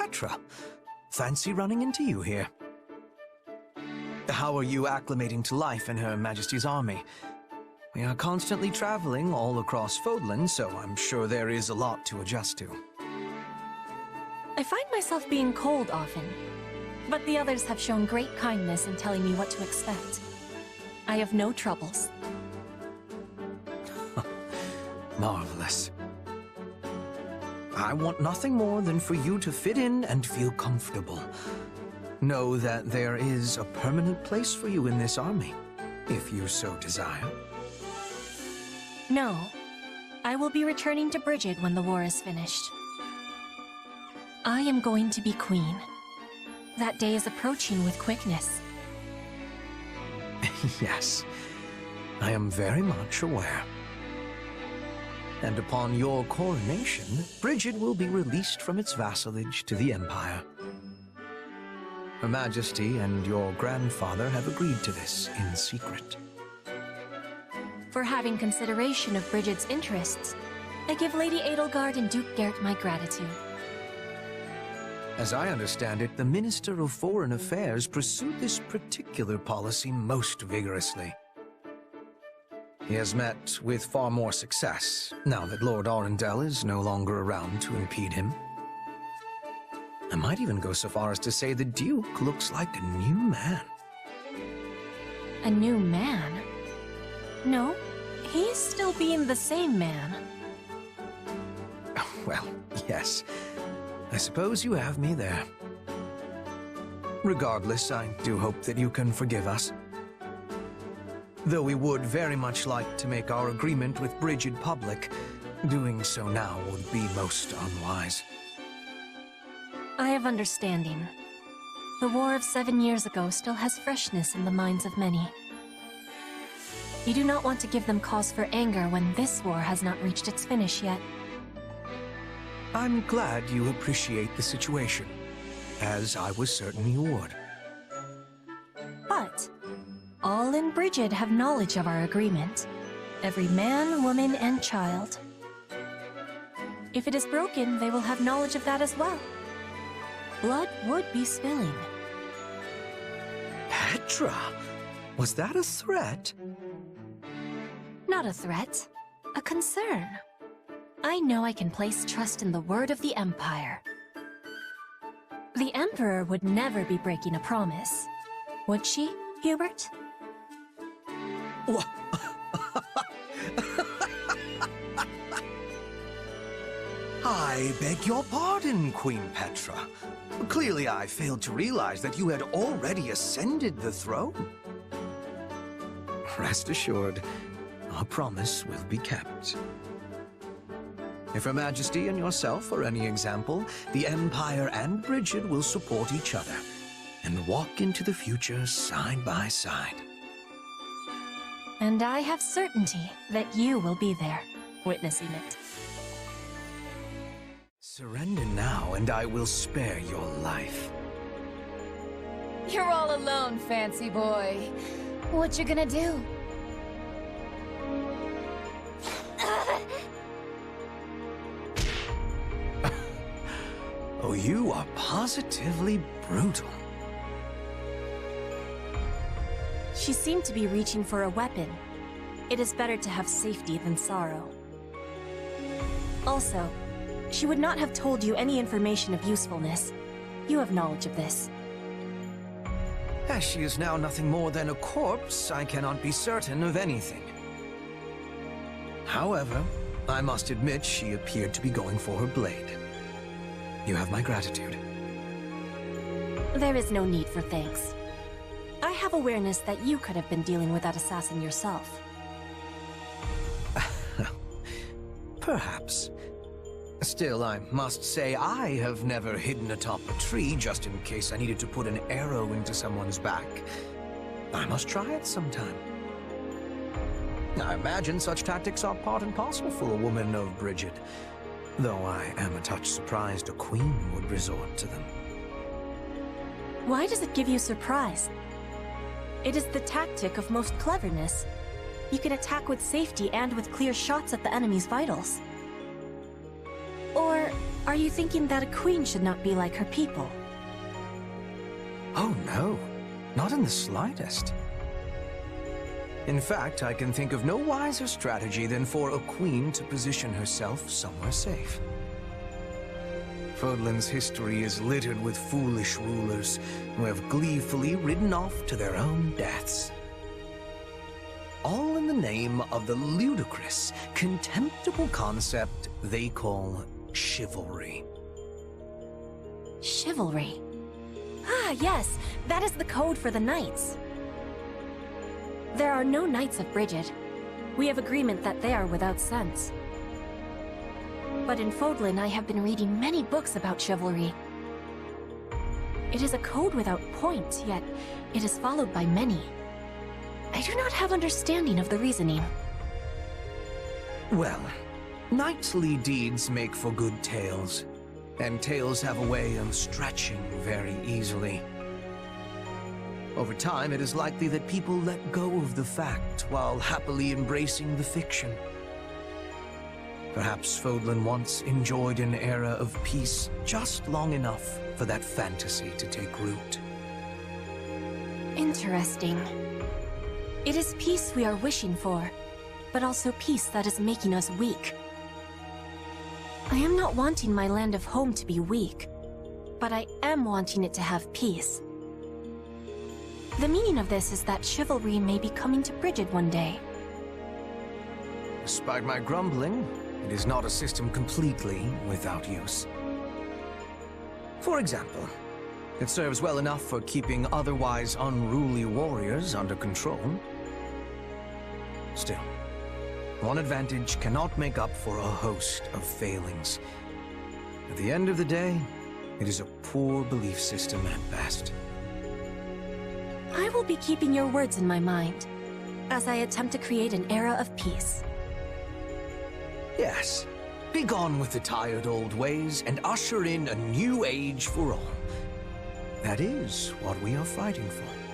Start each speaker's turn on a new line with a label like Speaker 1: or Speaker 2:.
Speaker 1: Petra. Fancy running into you here. How are you acclimating to life in Her Majesty's army? We are constantly traveling all across Fodlan, so I'm sure there is a lot to adjust to.
Speaker 2: I find myself being cold often, but the others have shown great kindness in telling me what to expect. I have no troubles.
Speaker 1: Marvelous. I want nothing more than for you to fit in and feel comfortable. Know that there is a permanent place for you in this army, if you so desire.
Speaker 2: No. I will be returning to Brigid when the war is finished. I am going to be queen. That day is approaching with quickness.
Speaker 1: Yes, I am very much aware. And upon your coronation, Brigid will be released from its vassalage to the Empire. Her Majesty and your grandfather have agreed to this in secret.
Speaker 2: For having consideration of Brigid's interests, I give Lady Edelgard and Duke Gert my gratitude.
Speaker 1: As I understand it, the Minister of Foreign Affairs pursued this particular policy most vigorously. He has met with far more success, now that Lord Arundel is no longer around to impede him. I might even go so far as to say the Duke looks like a new man.
Speaker 2: A new man? No, he's still being the same man.
Speaker 1: Well, yes. I suppose you have me there. Regardless, I do hope that you can forgive us. Though we would very much like to make our agreement with Brigid public, doing so now would be most unwise.
Speaker 2: I have understanding. The war of 7 years ago still has freshness in the minds of many. You do not want to give them cause for anger when this war has not reached its finish yet.
Speaker 1: I'm glad you appreciate the situation, as I was certain you would.
Speaker 2: But all in Brigid have knowledge of our agreement. Every man, woman, and child. If it is broken, they will have knowledge of that as well. Blood would be spilling.
Speaker 1: Petra! Was that a threat?
Speaker 2: Not a threat. A concern. I know I can place trust in the word of the Empire. The Emperor would never be breaking a promise. Would she, Hubert?
Speaker 1: What? I beg your pardon, Queen Petra. Clearly I failed to realize that you had already ascended the throne. Rest assured, our promise will be kept. If Her Majesty and yourself are any example, the Empire and Brigid will support each other and walk into the future side by side.
Speaker 2: And I have certainty that you will be there, witnessing it.
Speaker 1: Surrender now, and I will spare your life.
Speaker 3: You're all alone, fancy boy. What you gonna do?
Speaker 1: Oh, you are positively brutal.
Speaker 2: She seemed to be reaching for a weapon. It is better to have safety than sorrow. Also, she would not have told you any information of usefulness. You have knowledge of this.
Speaker 1: As she is now nothing more than a corpse, I cannot be certain of anything. However, I must admit she appeared to be going for her blade. You have my gratitude.
Speaker 2: There is no need for thanks. I have awareness that you could have been dealing with that assassin yourself.
Speaker 1: Perhaps. Still, I must say I have never hidden atop a tree just in case I needed to put an arrow into someone's back. I must try it sometime. I imagine such tactics are part and parcel for a woman of Brigid, though I am a touch surprised a queen would resort to them.
Speaker 2: Why does it give you surprise? It is the tactic of most cleverness. You can attack with safety and with clear shots at the enemy's vitals. Or Are you thinking that a queen should not be like her people?
Speaker 1: Oh no, not in the slightest. In fact, I can think of no wiser strategy than for a queen to position herself somewhere safe. Fodlan's history is littered with foolish rulers who have gleefully ridden off to their own deaths. All in the name of the ludicrous, contemptible concept they call chivalry.
Speaker 2: Chivalry? Ah, yes, that is the code for the knights. There are no knights of Brigid. We have agreement that they are without sense. But in Fodlan, I have been reading many books about chivalry. It is a code without point, yet it is followed by many. I do not have understanding of the reasoning.
Speaker 1: Well, knightly deeds make for good tales, and tales have a way of stretching very easily. Over time, it is likely that people let go of the fact while happily embracing the fiction. Perhaps Fodlan once enjoyed an era of peace just long enough for that fantasy to take root.
Speaker 2: Interesting. It is peace we are wishing for, but also peace that is making us weak. I am not wanting my land of home to be weak, but I am wanting it to have peace. The meaning of this is that chivalry may be coming to Brigid one day.
Speaker 1: Despite my grumbling, it is not a system completely without use. For example, it serves well enough for keeping otherwise unruly warriors under control. Still, one advantage cannot make up for a host of failings. At the end of the day, it is a poor belief system at best.
Speaker 2: I will be keeping your words in my mind, as I attempt to create an era of peace.
Speaker 1: Yes, be gone with the tired old ways and usher in a new age for all. That is what we are fighting for.